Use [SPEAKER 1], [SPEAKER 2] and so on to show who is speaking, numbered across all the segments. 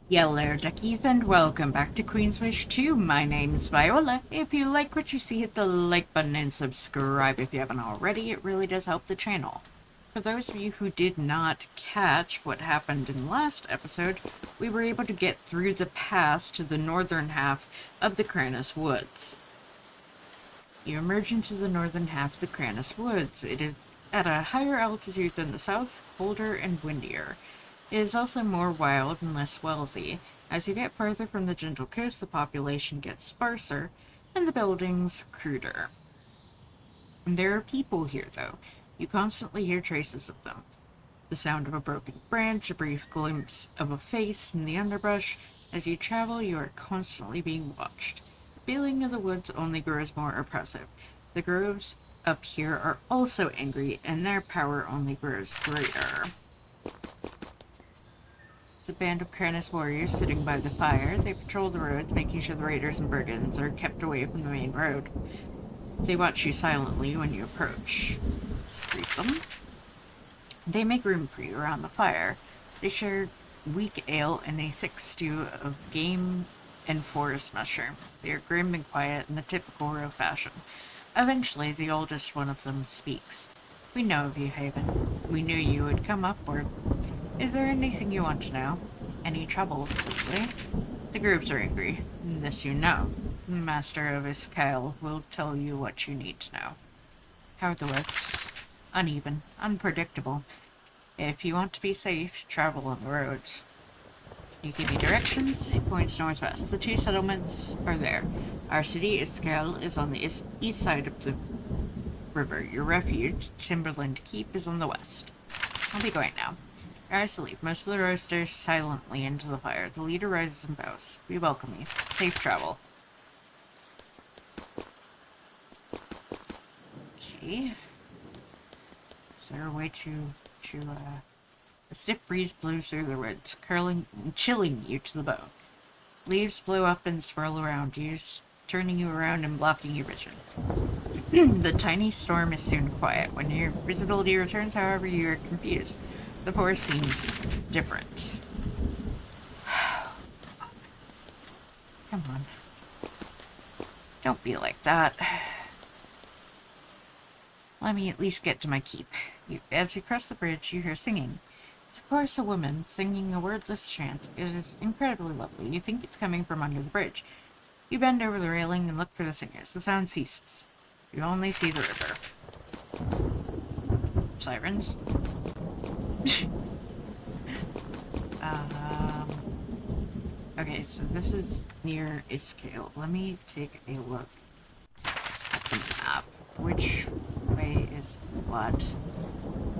[SPEAKER 1] Yellow duckies, and welcome back to Queen's Wish 2. My name's Viola. If you like what you see, hit the like button and subscribe if you haven't already. It really does help the channel. For those of you who did not catch what happened in the last episode, we were able to get through the pass to the northern half of the Cranus Woods. You emerge into the northern half of the Cranus Woods. It is at a higher altitude than the south, colder and windier. It is also more wild and less wealthy. As you get further from the gentle coast, the population gets sparser and the buildings cruder. And there are people here, though. You constantly hear traces of them. The sound of a broken branch, a brief glimpse of a face in the underbrush. As you travel, you are constantly being watched. The feeling of the woods only grows more oppressive. The groves up here are also angry, and their power only grows greater. It's a band of Cranus warriors sitting by the fire. They patrol the roads, making sure the raiders and brigands are kept away from the main road. They watch you silently when you approach. Let's greet them. They make room for you around the fire. They share weak ale and a thick stew of game and forest mushrooms. They are grim and quiet in the typical Row fashion. Eventually, the oldest one of them speaks. "We know of you, Haven. We knew you would come upward. Is there anything you want to know? Any troubles lately?" The groups are angry. This you know. The master of Iskyle will tell you what you need to know. How are the woods? Uneven, unpredictable. If you want to be safe, travel on the roads. Can you give me directions? He points northwest. The two settlements are there. Our city, Iskyle, is on the east side of the river. Your refuge, Timberland Keep, is on the west. I'll be going now. Guys leave. Most of the row stare silently into the fire. The leader rises and bows. "We welcome you. Safe travel." Okay. Is there a way to a stiff breeze blows through the woods, chilling you to the bone. Leaves blow up and swirl around you, turning you around and blocking your vision. The tiny storm is soon quiet. When your visibility returns, however, you are confused. The forest seems different. Come on. Don't be like that. Let me at least get to my keep. As you cross the bridge, you hear singing. It's of course a woman singing a wordless chant. It is incredibly lovely. You think it's coming from under the bridge. You bend over the railing and look for the singers. The sound ceases. You only see the river. Sirens. Okay, so this is near Iskyle. Let me take a look at the map. Which way is what?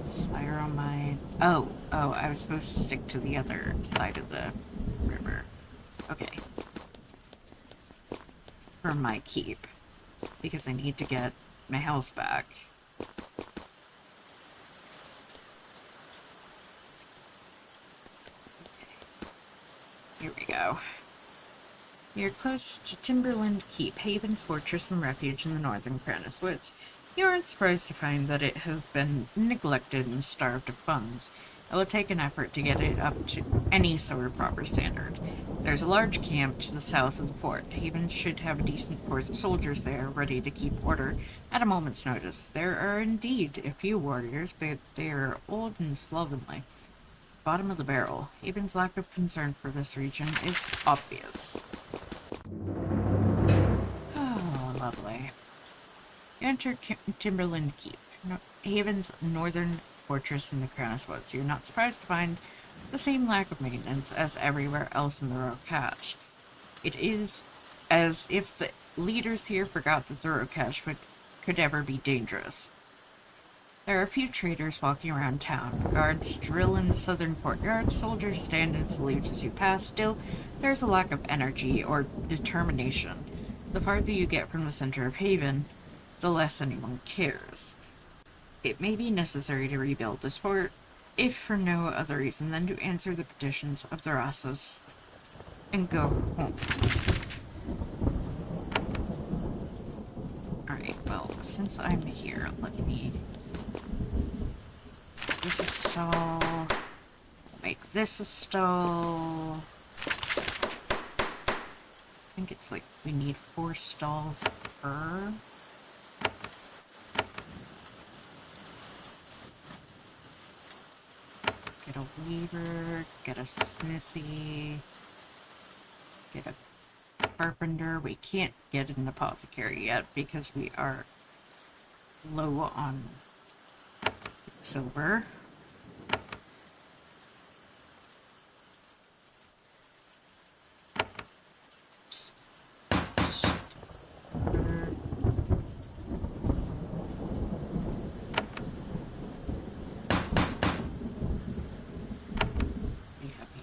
[SPEAKER 1] Spiral Mine. Oh, I was supposed to stick to the other side of the river. Okay. For my keep. Because I need to get my health back. Here we go. You're close to Timberland Keep, Haven's fortress and refuge in the northern Cranus Woods. You aren't surprised to find that it has been neglected and starved of funds. It will take an effort to get it up to any sort of proper standard. There's a large camp to the south of the fort. Haven should have a decent force of soldiers there, ready to keep order at a moment's notice. There are indeed a few warriors, but they are old and slovenly. Bottom of the barrel. Haven's lack of concern for this region is obvious. Oh, lovely. You enter Timberland Keep, Haven's northern fortress in the Cranus Woods. You're not surprised to find the same lack of maintenance as everywhere else in the Row Cache. It is as if the leaders here forgot that the Row Cache could ever be dangerous. There are a few traders walking around town. Guards drill in the southern courtyard. Soldiers stand and salute as you pass. Still, there's a lack of energy or determination. The farther you get from the center of Haven, the less anyone cares. It may be necessary to rebuild this fort, if for no other reason than to answer the petitions of the Rassos and go home. Alright, well, since I'm here, let me... This is stall. Make this a stall. think it's like we need 4 stalls per. Get a weaver, get a smithy, get a carpenter. We can't get an apothecary yet because we are low on silver.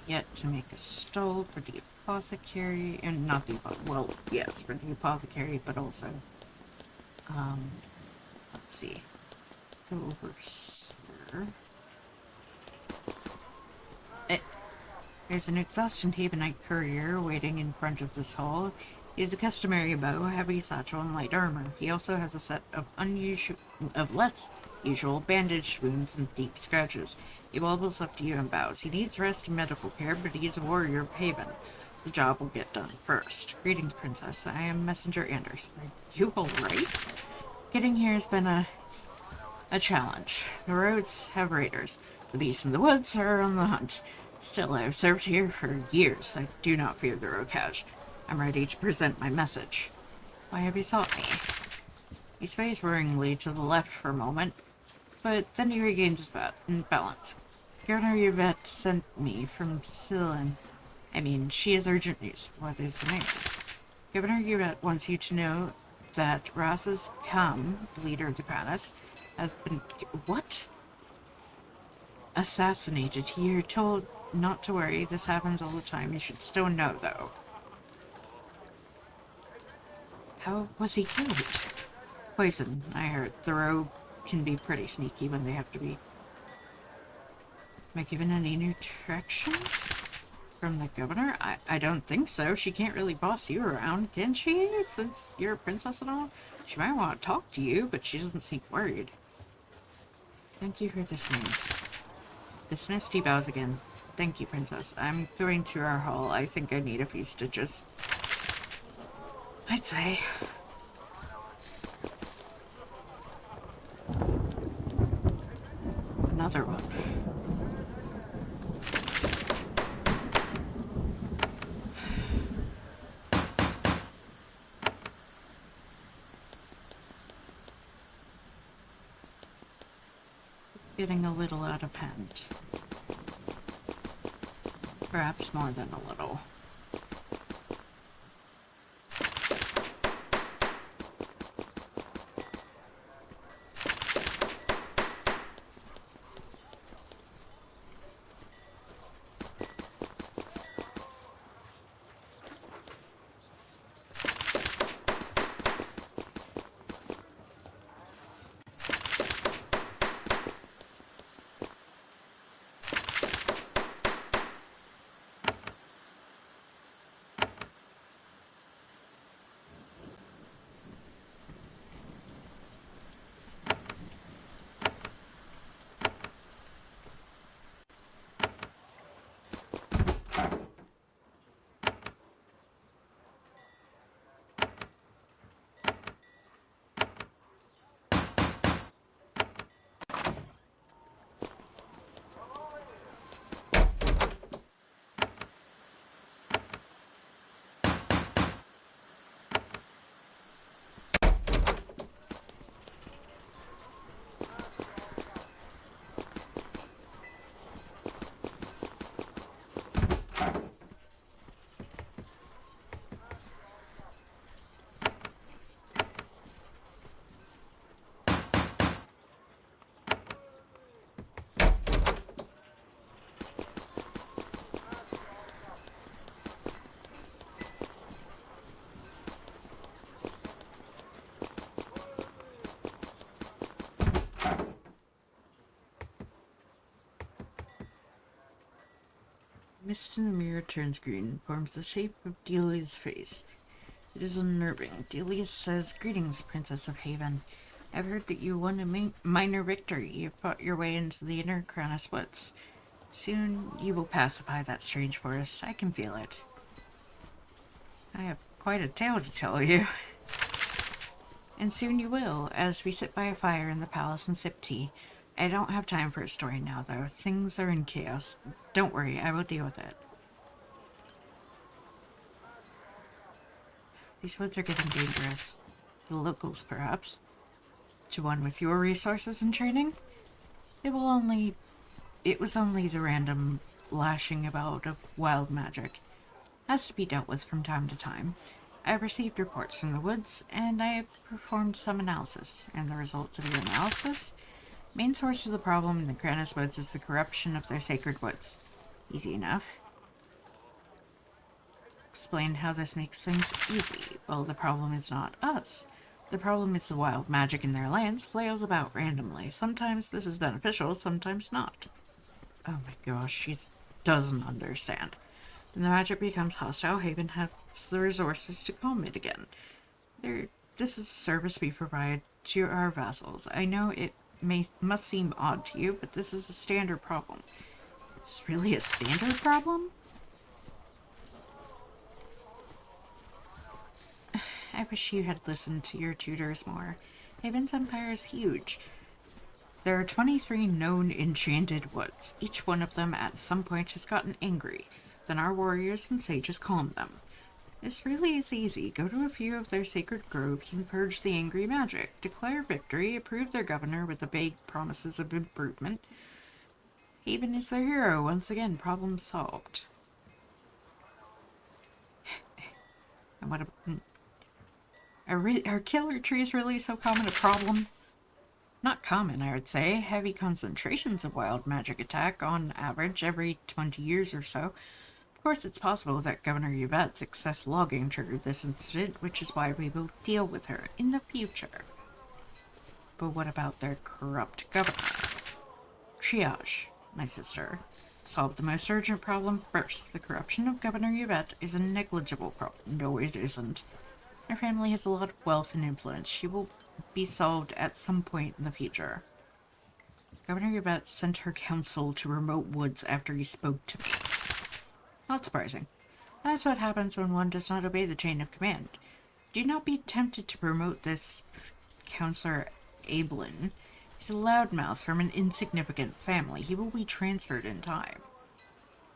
[SPEAKER 1] Yet to make a stall for the apothecary, and not the well, yes, for the apothecary, but also, let's see, let's go over here. There's an exhaustion Havenite courier waiting in front of this hall. He has a customary bow, heavy satchel, and light armor. He also has a set of less usual bandaged wounds and deep scratches. He wobbles up to you and bows. He needs rest and medical care, but he is a warrior of Haven. The job will get done first. Greetings, Princess. I am Messenger Anderson. Are you alright? Getting here has been a challenge. The roads have raiders. The beasts in the woods are on the hunt. Still, I have served here for years. I do not fear the Rokaj. I'm ready to present my message. Why have you sought me? He sways worryingly to the left for a moment, but then he regains his balance. Governor Yvette sent me from Sillin. She has urgent news. What is the news? Governor Yvette wants you to know that Ras's Kam, the leader of the Kranis, has been... What? Assassinated. You're told not to worry. This happens all the time. You should still know, though. How was he killed? Poison, I heard. The rogue can be pretty sneaky when they have to be. Am I given any new directions? From the governor? I don't think so. She can't really boss you around, can she? Since you're a princess and all? She might want to talk to you, but she doesn't seem worried. Thank you for this news. Dismissed, he bows again. Thank you, Princess. I'm going to our hall. I think I need a few stitches. I'd say. Another one. Getting a little out of hand. Perhaps more than a little. Mist in the mirror turns green and forms the shape of Delia's face. It is unnerving. Delia says, "Greetings, Princess of Haven. I've heard that you won a minor victory. You fought your way into the inner Kranis woods. Soon you will pacify that strange forest. I can feel it." I have quite a tale to tell you. And soon you will, as we sit by a fire in the palace and sip tea. I don't have time for a story now, though. Things are in chaos. Don't worry, I will deal with it. These woods are getting dangerous. The locals, perhaps. To one with your resources and training, it was only the random lashing about of wild magic. Has to be dealt with from time to time. I have received reports from the woods, and I have performed some analysis, and the results of your analysis? Main source of the problem in the Kranis woods is the corruption of their sacred woods. Easy enough. Explain how this makes things easy. Well, the problem is not us. The problem is the wild magic in their lands flails about randomly. Sometimes this is beneficial, sometimes not. Oh my gosh, she doesn't understand. When the magic becomes hostile, Haven has the resources to calm it again. This is a service we provide to our vassals. I know it must seem odd to you, but this is a standard problem. It's really a standard problem? I wish you had listened to your tutors more. Haven's empire is huge. There are 23 known enchanted woods. Each one of them at some point has gotten angry. Then our warriors and sages calm them. This really is easy. Go to a few of their sacred groves and purge the angry magic. Declare victory, approve their governor with the vague promises of improvement. Haven is their hero. Once again, problem solved. And what about... Are killer trees really so common a problem? Not common, I would say. Heavy concentrations of wild magic attack on average every 20 years or so. Of course, it's possible that Governor Yvette's excess logging triggered this incident, which is why we will deal with her in the future. But what about their corrupt governor? Triage, my sister. Solve the most urgent problem first. The corruption of Governor Yvette is a negligible problem. No, it isn't. Her family has a lot of wealth and influence. She will be solved at some point in the future. Governor Yvette sent her council to remote woods after he spoke to me. Not surprising. That's what happens when one does not obey the chain of command. Do not be tempted to promote this Counselor Ablin. He's a loudmouth from an insignificant family. He will be transferred in time.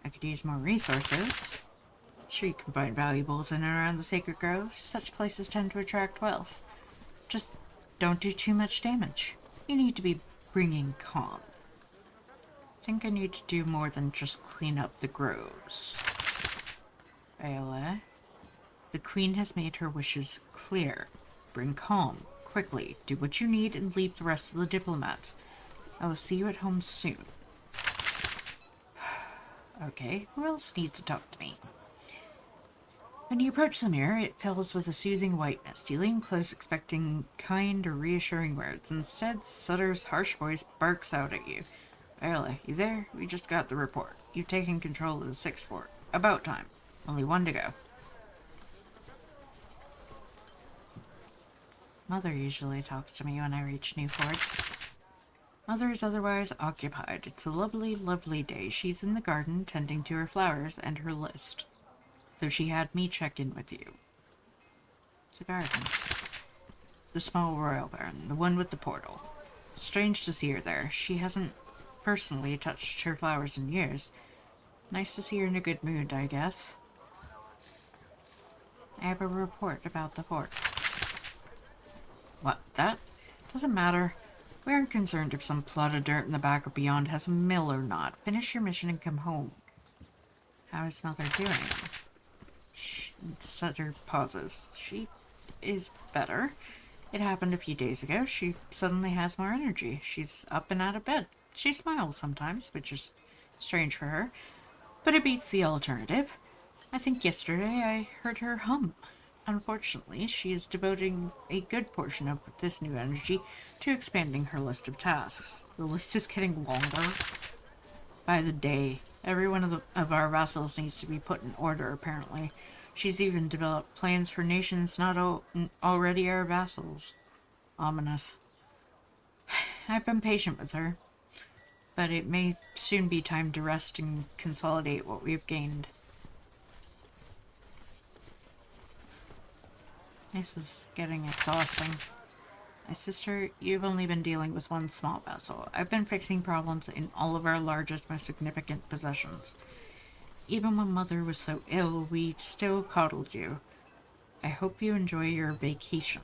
[SPEAKER 1] I could use more resources. Sure, you can find valuables in and around the sacred grove. Such places tend to attract wealth. Just don't do too much damage. You need to be bringing calm. I think I need to do more than just clean up the groves. Viola, the queen has made her wishes clear. Bring calm, quickly. Do what you need and leave the rest of the diplomats. I will see you at home soon. Okay, who else needs to talk to me? When you approach the mirror, it fills with a soothing whiteness. You lean close, expecting kind or reassuring words. Instead, Sutter's harsh voice barks out at you. Viola, you there? We just got the report. You've taken control of the 6th fort. About time. Only one to go. Mother usually talks to me when I reach new forts. Mother is otherwise occupied. It's a lovely, lovely day. She's in the garden, tending to her flowers and her list. So she had me check in with you. The garden. The small royal garden, the one with the portal. Strange to see her there. She hasn't personally touched her flowers in years. Nice to see her in a good mood, I guess. I have a report about the fort. What, that? Doesn't matter. We aren't concerned if some plot of dirt in the back or beyond has a mill or not. Finish your mission and come home. How is Mother doing? Sutter pauses. She is better. It happened a few days ago. She suddenly has more energy. She's up and out of bed. She smiles sometimes, which is strange for her. But it beats the alternative. I think yesterday I heard her hum. Unfortunately, she is devoting a good portion of this new energy to expanding her list of tasks. The list is getting longer by the day. Every one of our vassals needs to be put in order, apparently. She's even developed plans for nations not already our vassals. Ominous. I've been patient with her, but it may soon be time to rest and consolidate what we've gained. This is getting exhausting. My sister, you've only been dealing with one small vessel. I've been fixing problems in all of our largest, most significant possessions. Even when Mother was so ill, we still coddled you. I hope you enjoy your vacation.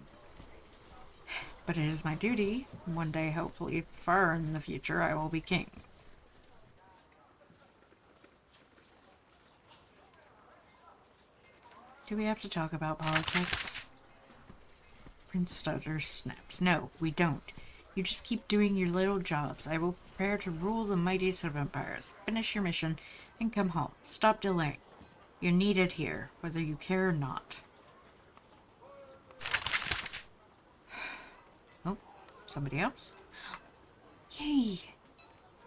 [SPEAKER 1] But it is my duty. One day, hopefully far in the future, I will be king. Do we have to talk about politics? Prince Stutter snaps. No, we don't. You just keep doing your little jobs. I will prepare to rule the mightiest of empires. Finish your mission and come home. Stop delaying. You're needed here, whether you care or not. Oh, somebody else? Yay!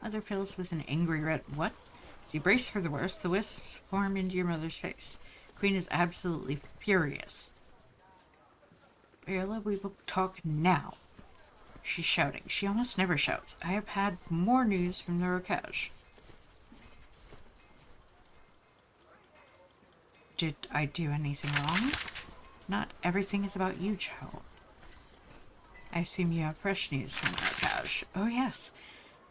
[SPEAKER 1] Mother fills with an angry red. What? As you brace for the worst, the wisps form into your mother's face. Queen is absolutely furious. Viola, we will talk now. She's shouting. She almost never shouts. I have had more news from the Rokaj. Did I do anything wrong? Not everything is about you, child. I assume you have fresh news from the Rokaj. Oh, yes.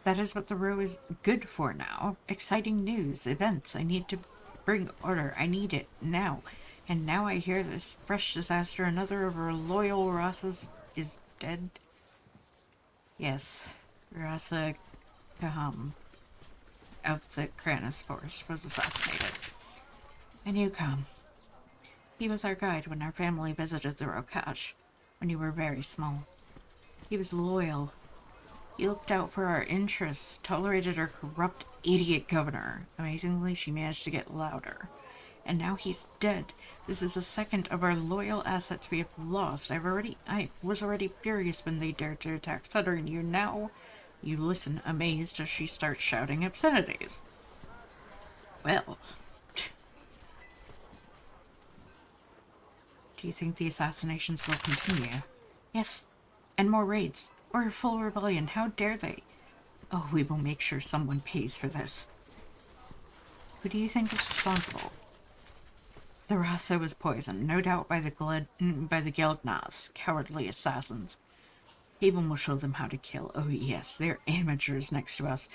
[SPEAKER 1] That is what the row is good for now. Exciting news, events. I need to bring order. I need it now. And now I hear this fresh disaster. Another of our loyal Rasas is dead. Yes, Rasa Kaham of the Kranis force was assassinated. And you come. He was our guide when our family visited the Rokaj, when you were very small. He was loyal. He looked out for our interests, tolerated our corrupt idiot governor. Amazingly, she managed to get louder. And now he's dead. This is the second of our loyal assets we have lost. I was already furious when they dared to attack Sutter, and you listen amazed as she starts shouting obscenities. Well, do you think the assassinations will continue? Yes, and more raids, or a full rebellion. How dare they? Oh, we will make sure someone pays for this. Who do you think is responsible? The Rasa was poisoned, no doubt by the Geldnas, cowardly assassins. Haven will show them how to kill. Oh yes, they're amateurs next to us.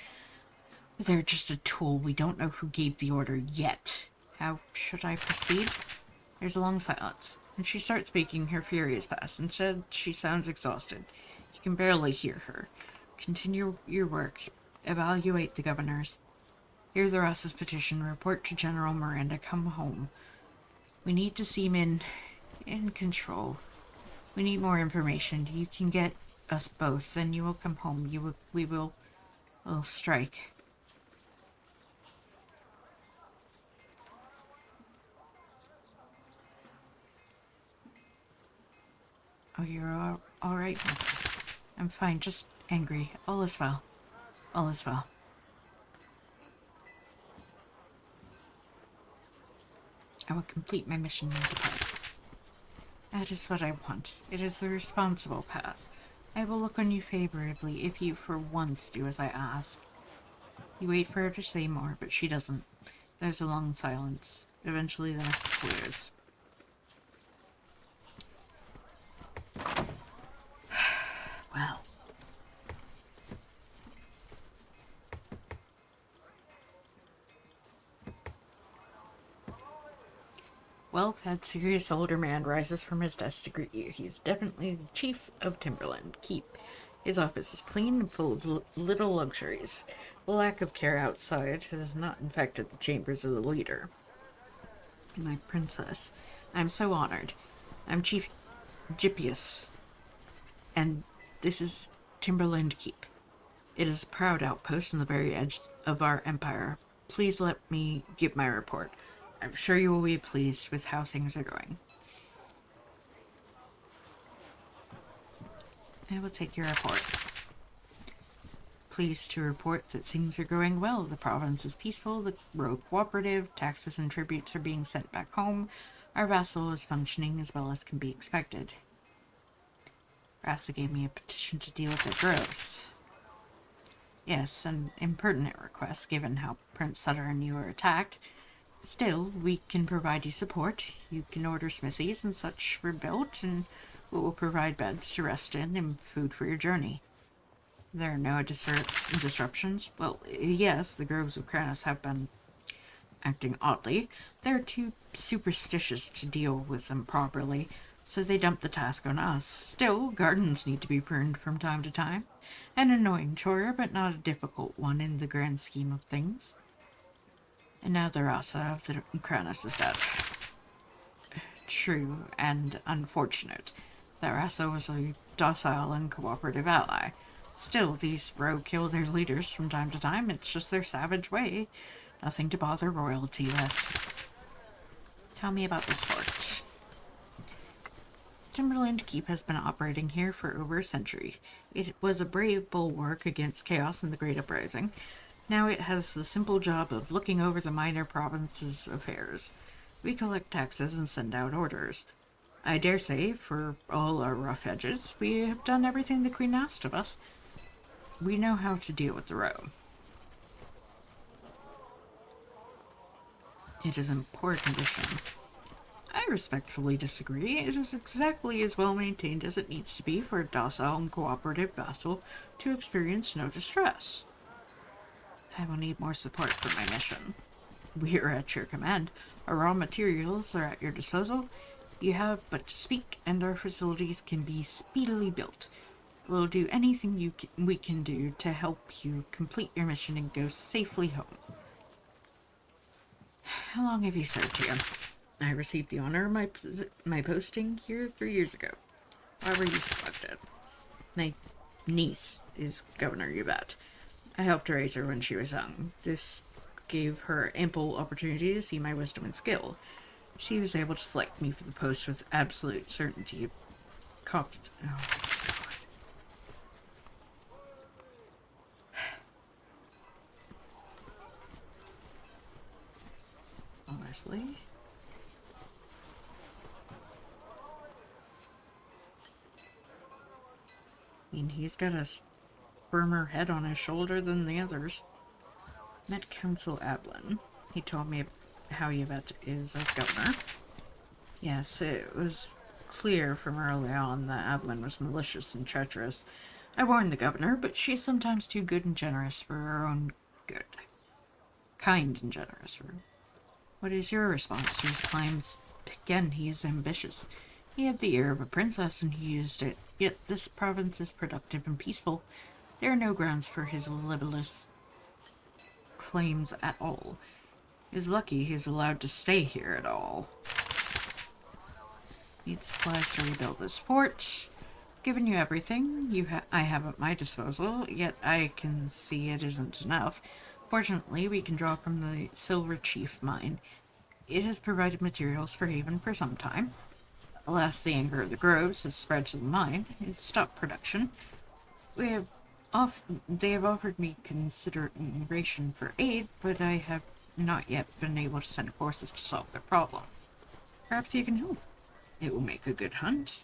[SPEAKER 1] They're just a tool. We don't know who gave the order yet. How should I proceed? There's a long silence, and she starts speaking. Her fury is past. Instead, she sounds exhausted. You can barely hear her. Continue your work. Evaluate the governors. Hear the Rasa's petition. Report to General Miranda. Come home. We need to seem in control. We need more information. You can get us both, then you will come home. We will strike. Oh, you're all right. I'm fine, just angry. All is well. All is well. I will complete my mission and depart. That is what I want. It is the responsible path. I will look on you favorably if you for once do as I ask. You wait for her to say more, but she doesn't. There's a long silence. Eventually the mist clears. Well. Well-fed, serious older man rises from his desk to greet you. He is definitely the chief of Timberland Keep. His office is clean and full of little luxuries. The lack of care outside has not infected the chambers of the leader. My princess, I'm so honored. I'm Chief Gypius, and this is Timberland Keep. It is a proud outpost on the very edge of our empire. Please let me give my report. I'm sure you will be pleased with how things are going. I will take your report. Pleased to report that things are going well. The province is peaceful, the road cooperative, taxes and tributes are being sent back home. Our vassal is functioning as well as can be expected. Rasa gave me a petition to deal with their groves. Yes, an impertinent request given how Prince Sutter and you were attacked. Still, we can provide you support. You can order smithies and such rebuilt, and we will provide beds to rest in and food for your journey. There are no disruptions. Well, yes, the groves of Kranos have been acting oddly. They're too superstitious to deal with them properly, so they dump the task on us. Still, gardens need to be pruned from time to time. An annoying chore, but not a difficult one in the grand scheme of things. And now the Rasa of the Kranos is dead. True and unfortunate. The Rasa was a docile and cooperative ally. Still, these rogue kill their leaders from time to time. It's just their savage way. Nothing to bother royalty with. Tell me about this fort. Timberland Keep has been operating here for over a century. It was a brave bulwark against chaos in the Great Uprising. Now it has the simple job of looking over the minor province's affairs. We collect taxes and send out orders. I dare say, for all our rough edges, we have done everything the Queen asked of us. We know how to deal with the road. It is in poor condition. I respectfully disagree. It is exactly as well maintained as it needs to be for a docile and cooperative vassal to experience no distress. I will need more support for my mission. We are at your command. Our raw materials are at your disposal. You have but to speak, and our facilities can be speedily built. We'll do anything we can do to help you complete your mission and go safely home. How long have you served here? I received the honor of my posting here 3 years ago. Why were you selected? My niece is Governor, you bet. I helped raise her when she was young. This gave her ample opportunity to see my wisdom and skill. She was able to select me for the post with absolute certainty. Oh, God. Honestly. I mean, he's got a firmer head on his shoulder than the others. Met Council Ablin. He told me how Yvette is as governor. Yes, it was clear from early on that Ablin was malicious and treacherous. I warned the governor, but she's sometimes too good and generous for her own good. Kind and generous for her. What is your response to his claims? Again, he is ambitious. He had the ear of a princess and he used it. Yet this province is productive and peaceful. There are no grounds for his libelous claims at all. He's lucky he's allowed to stay here at all. Need supplies to rebuild this fort. Given you everything I have at my disposal, yet I can see it isn't enough. Fortunately, we can draw from the Silver Chief mine. It has provided materials for Haven for some time. Alas, the anger of the groves has spread to the mine. It's stopped production. They have offered me consideration for aid, but I have not yet been able to send forces to solve their problem. Perhaps you can help. It will make a good hunt.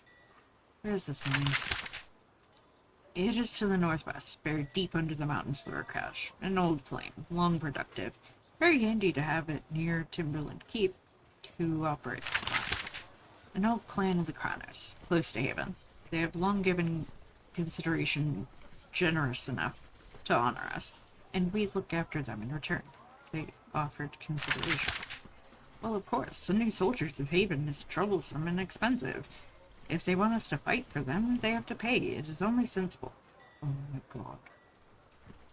[SPEAKER 1] Where is this mine? It is to the northwest, buried deep under the mountains of Urkash. An old flame, long productive. Very handy to have it near Timberland Keep, who operates the mine. An old clan of the Kranos, close to Haven. They have long given consideration generous enough to honor us, and we look after them in return. They offered consideration. Well, of course, sending soldiers to Haven is troublesome and expensive. If they want us to fight for them, they have to pay. It is only sensible. Oh my God.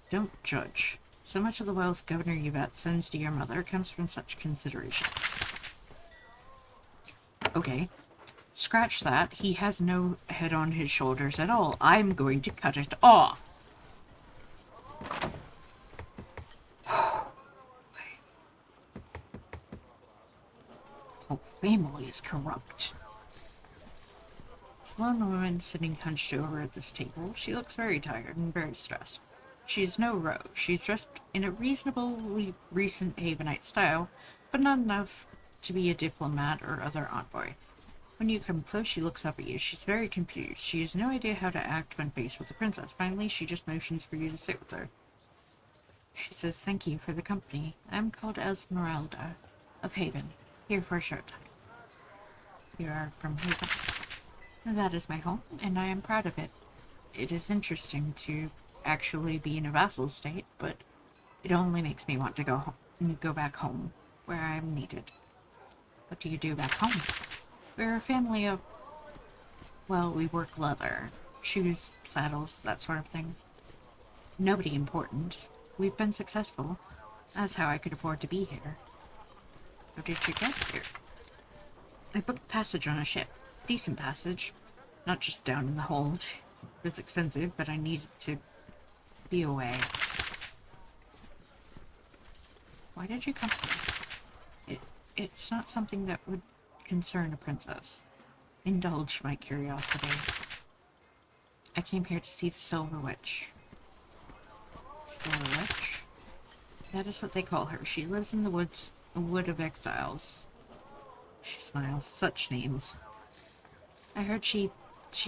[SPEAKER 1] Don't judge. So much of the wealth Governor Yvette sends to your mother comes from such considerations. Okay. Scratch that. He has no head on his shoulders at all. I'm going to cut it off. Whole family is corrupt. The lone woman sitting hunched over at this table. She looks very tired and very stressed. She's no rogue. She's dressed in a reasonably recent Havenite style, but not enough to be a diplomat or other envoy. When you come close, she looks up at you. She's very confused. She has no idea how to act when faced with the princess. Finally, she just motions for you to sit with her. She says, "Thank you for the company. I'm called Esmeralda." of Haven, here for a short time. You are from Haven. That is my home, and I am proud of it. It is interesting to actually be in a vassal state, but it only makes me want to go back home, where I am needed. What do you do back home? We're a family of, well, we work leather, shoes, saddles, that sort of thing. Nobody important. We've been successful. That's how I could afford to be here. How did you get here? I booked passage on a ship. Decent passage. Not just down in the hold. It was expensive, but I needed to be away. Why did you come here? It's not something that would concern a princess. Indulge my curiosity. I came here to see the Silver Witch. Silver Witch? That is what they call her. She lives in the woods, a wood of exiles. She smiles. Such names. I heard she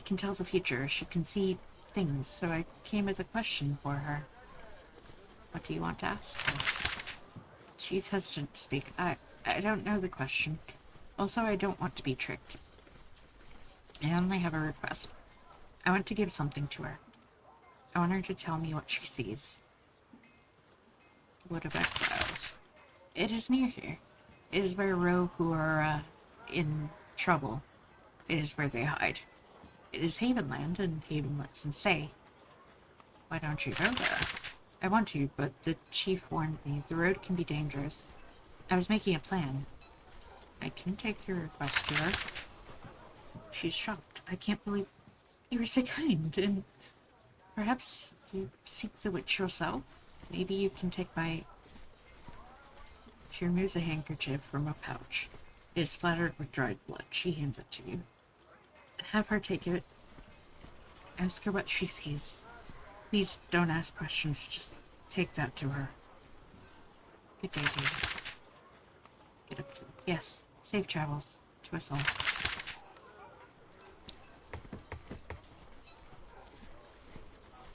[SPEAKER 1] can tell the future. She can see things, so I came with a question for her. What do you want to ask her? She's hesitant to speak. I don't know the question. Also, I don't want to be tricked. I only have a request. I want to give something to her. I want her to tell me what she sees. Wood of Exiles. It is near here. It is where rogue who are, in trouble. It is where they hide. It is Havenland, and Haven lets them stay. Why don't you go there? I want to, but the chief warned me. The road can be dangerous. I was making a plan. I can take your request to her. She's shocked. I can't believe you were so kind, and perhaps you seek the witch yourself? Maybe you can take my... She removes a handkerchief from a pouch. It is splattered with dried blood. She hands it to you. Have her take it. Ask her what she sees. Please don't ask questions. Just take that to her. Good day, dear. Get up to... Yes. Safe travels. To us all.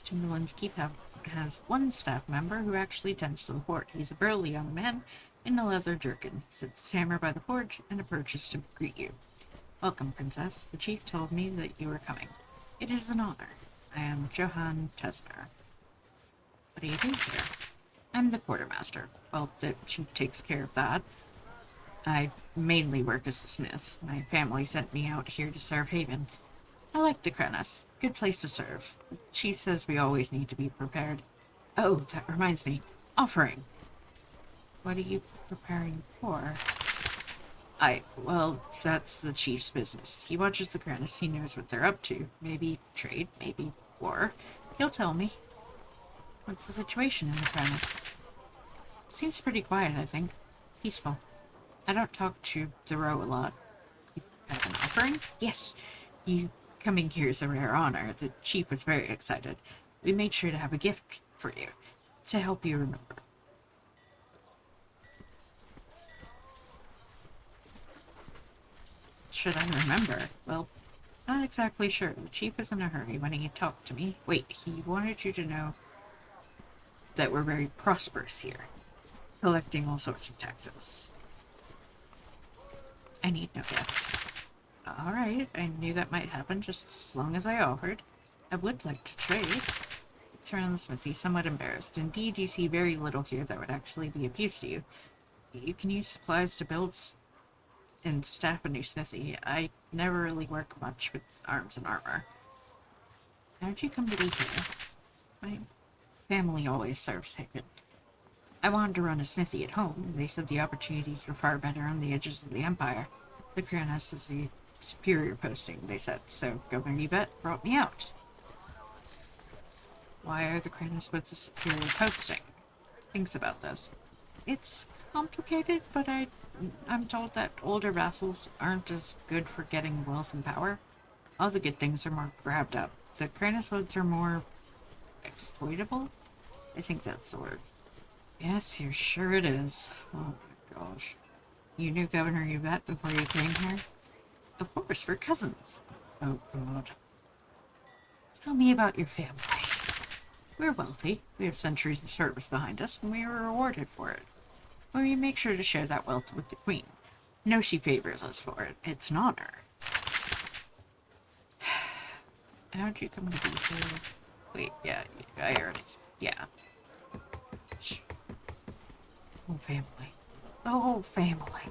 [SPEAKER 1] Timberland's Keep has one staff member who actually tends to the fort. He's a burly young man in a leather jerkin. He sits his hammer by the forge and approaches to greet you. Welcome, Princess. The chief told me that you were coming. It is an honor. I am Johann Tesner. What do you do here? I'm the quartermaster. Well, the chief takes care of that. I mainly work as a smith. My family sent me out here to serve Haven. I like the Krennis. Good place to serve. The chief says we always need to be prepared. Oh, that reminds me. Offering. What are you preparing for? Well, that's the chief's business. He watches the Krennis. He knows what they're up to. Maybe trade, maybe war. He'll tell me. What's the situation in the Krennis? Seems pretty quiet, I think. Peaceful. I don't talk to the row a lot. You have an offering? Yes. You coming here is a rare honor. The chief was very excited. We made sure to have a gift for you, to help you remember. Should I remember? Well, not exactly sure. The chief was in a hurry when he talked to me. Wait, he wanted you to know that we're very prosperous here, collecting all sorts of taxes. I need no gift. Alright, I knew that might happen just as long as I offered. I would like to trade. It's around the smithy, somewhat embarrassed. Indeed, you see very little here that would actually be of use to you. You can use supplies to build and staff a new smithy. I never really work much with arms and armor. How'd you come to be here? My family always serves Haven. I wanted to run a smithy at home. They said the opportunities were far better on the edges of the Empire. The Krennis is the superior posting, they said, so Governor Yvette brought me out. Why are the Krennis Woods a superior posting? Thinks about this. It's complicated, but I'm told that older vassals aren't as good for getting wealth and power. All the good things are more grabbed up. The Krennis Woods are more exploitable? I think that's the word. Yes, you're sure it is. Oh my gosh. You knew Governor Yvette before you came here? Of course, we're cousins. Oh god. Tell me about your family. We're wealthy. We have centuries of service behind us, and we were rewarded for it. Well, you make sure to share that wealth with the queen. No, she favors us for it. It's an honor. How'd you come to be here? Wait, yeah, I already... Yeah. Whole family. The whole family.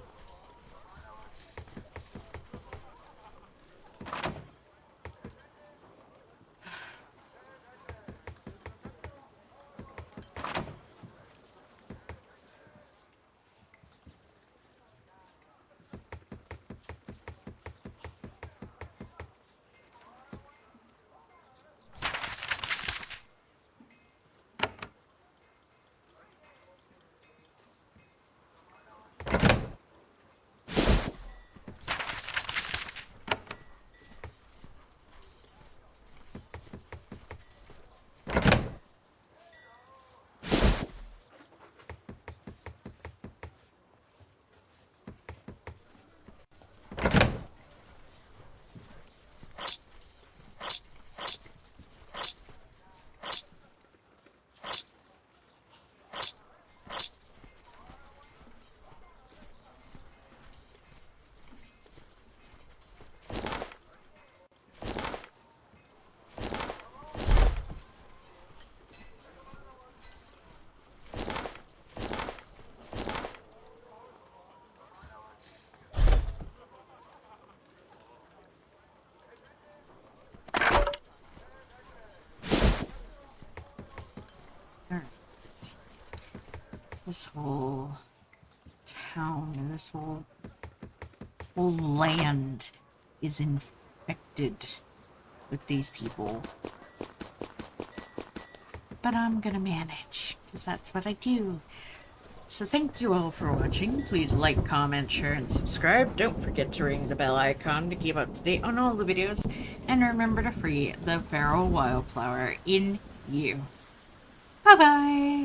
[SPEAKER 1] Alright. This whole town and this whole land is infected with these people. But I'm gonna manage, because that's what I do. So thank you all for watching. Please like, comment, share, and subscribe. Don't forget to ring the bell icon to keep up to date on all the videos. And remember to free the feral wildflower in you. Bye-bye!